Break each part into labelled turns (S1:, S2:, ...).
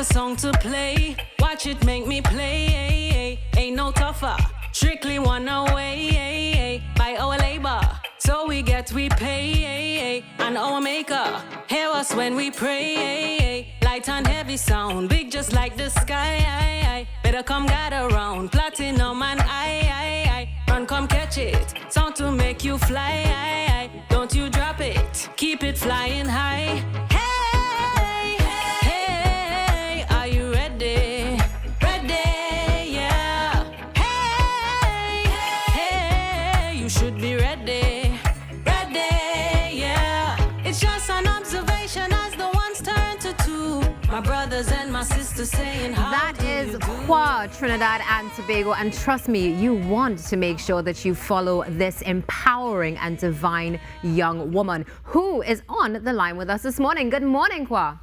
S1: a song to play. Watch it make me play. Ain't no tougher. Strictly one away by our labor. So we get we pay. And our maker hear us when we pray. Light and heavy sound, big just like the sky. Better come gather round. Platinum and I. Run, come catch it. Sound to make you fly. Don't you drop it. Keep it flying high. And my sister saying
S2: that is Aniqua, Trinidad and Tobago, and trust me, you want to make sure that you follow this empowering and divine young woman who is on the line with us this morning. Good morning, Aniqua.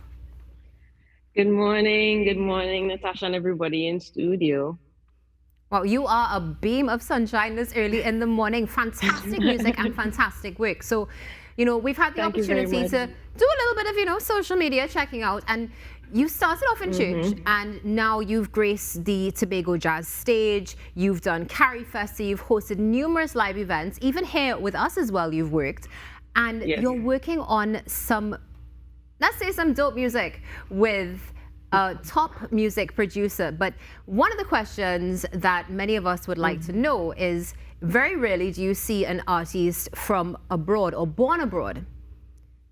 S3: Good morning, Natasha and everybody in studio.
S2: Well, you are a beam of sunshine this early in the morning. Fantastic music and fantastic work. So, you know, we've had the opportunity to do a little bit of, you know, social media checking out, and you started off in church, and now you've graced the Tobago Jazz stage. You've done Carry Festa. You've hosted numerous live events. Even here with us as well, you've worked. And you're working on some, let's say, some dope music with a top music producer. But one of the questions that many of us would like to know is, very rarely do you see an artist from abroad or born abroad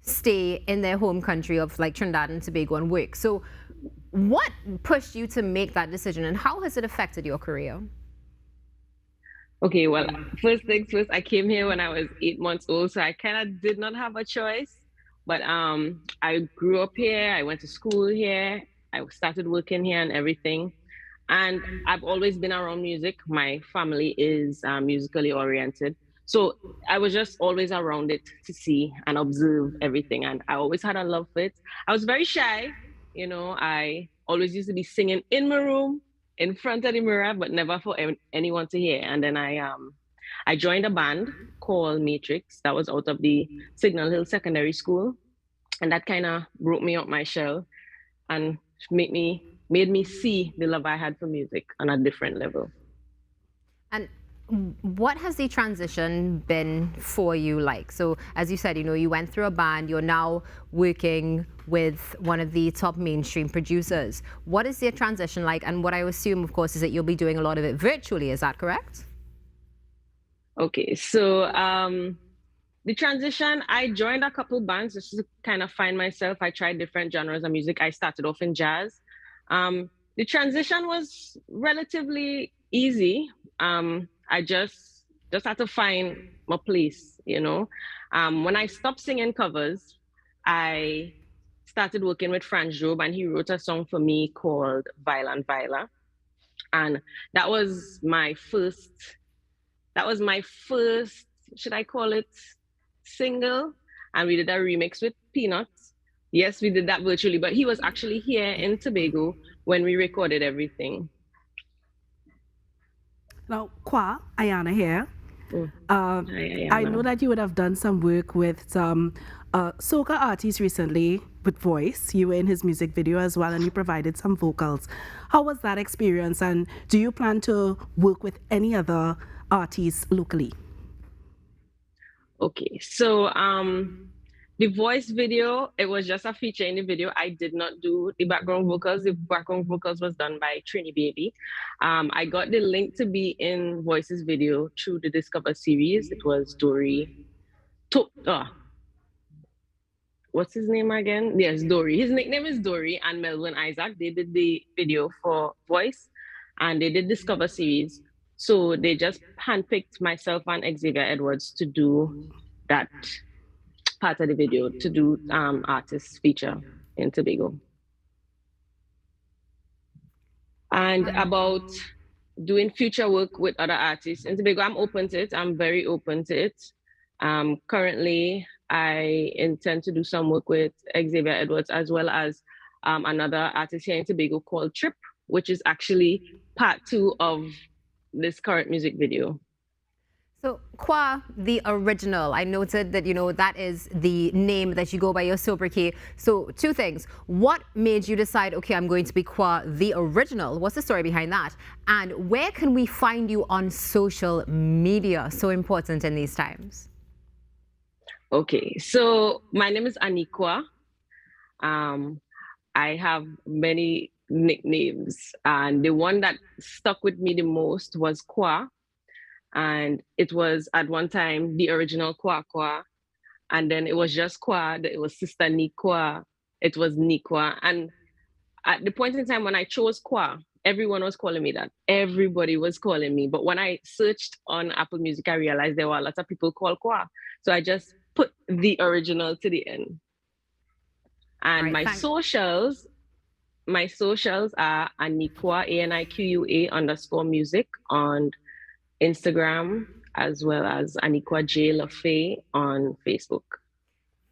S2: stay in their home country of like Trinidad and Tobago and work. So what pushed you to make that decision, and how has it affected your career?
S3: Okay, well, first things first, I came here when I was 8 months old, so I kind of did not have a choice. But I grew up here, I went to school here, I started working here and everything. And I've always been around music. My family is musically oriented. So I was just always around it to see and observe everything. And I always had a love for it. I was very shy. You know, I always used to be singing in my room, in front of the mirror, but never for anyone to hear. And then I joined a band called Matrix that was out of the Signal Hill Secondary School. And that kind of broke me out my shell and made me see the love I had for music on a different level.
S2: And what has the transition been for you like? So as you said, you know, you went through a band, you're now working with one of the top mainstream producers. What is the transition like? And what I assume, of course, is that you'll be doing a lot of it virtually. Is that correct?
S3: Okay, so the transition, I joined a couple bands just to kind of find myself. I tried different genres of music. I started off in jazz. The transition was relatively easy. I just had to find my place, you know. When I stopped singing covers, I started working with Franz Job, and he wrote a song for me called Violent Viola. And that was my first, should I call it, single. And we did a remix with Peanuts. Yes, we did that virtually, but he was actually here in Tobago when we recorded everything.
S4: Now, Kwa, Ayana here. I know that you would have done some work with some soca artists recently with Voice. You were in his music video as well, and you provided some vocals. How was that experience, and do you plan to work with any other artists locally?
S3: Okay, so the Voice video, it was just a feature in the video. I did not do the background vocals. The background vocals was done by Trini Baby. I got the link to be in Voice's video through the Discover series. It was Dory. What's his name again? Yes, Dory. His nickname is Dory, and Melvin Isaac. They did the video for Voice, and they did Discover series. So they just handpicked myself and Xavier Edwards to do that part of the video, to do artist feature in Tobago. And about doing future work with other artists in Tobago, I'm open to it. I'm very open to it. Currently, I intend to do some work with Xavier Edwards, as well as another artist here in Tobago called Trip, which is actually part 2 of this current music video.
S2: So, Kwa, the original, I noted that, that is the name that you go by, your sobriquet. So, two things. What made you decide, okay, I'm going to be Kwa, the original? What's the story behind that? And where can we find you on social media? So important in these times.
S3: Okay, so my name is Aniqua. I have many nicknames, and the one that stuck with me the most was Kwa. And it was at one time the original Kwa Kwa, and then it was just Kwa. It was Sister Nikwa. It was Nikwa. And at the point in time when I chose Kwa, everyone was calling me that. Everybody was calling me. But when I searched on Apple Music, I realized there were a lot of people called Kwa. So I just put the original to the end. And my socials are Aniqua, ANIQUA _music on Instagram, as well as Aniqua J-Lafeuillee on Facebook.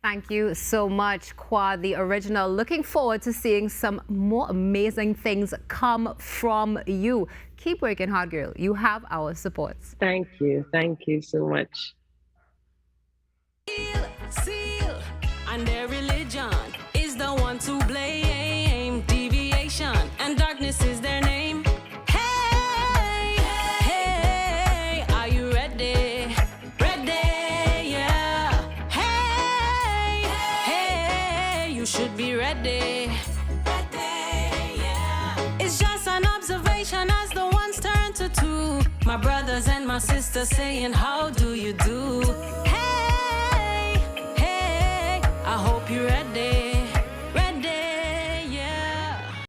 S2: Thank you so much, Kwa, the original. Looking forward to seeing some more amazing things come from you. Keep working hard, girl. You have our support.
S3: Thank you. Thank you so much.
S1: Seal, and their religion is the one to blame. Deviation and darkness is their name. Hey, hey, are you ready? Ready, yeah. Hey, hey, you should be ready. Ready, yeah. It's just an observation as the ones turn to two. My brothers and my sisters saying, how do you do? Hey,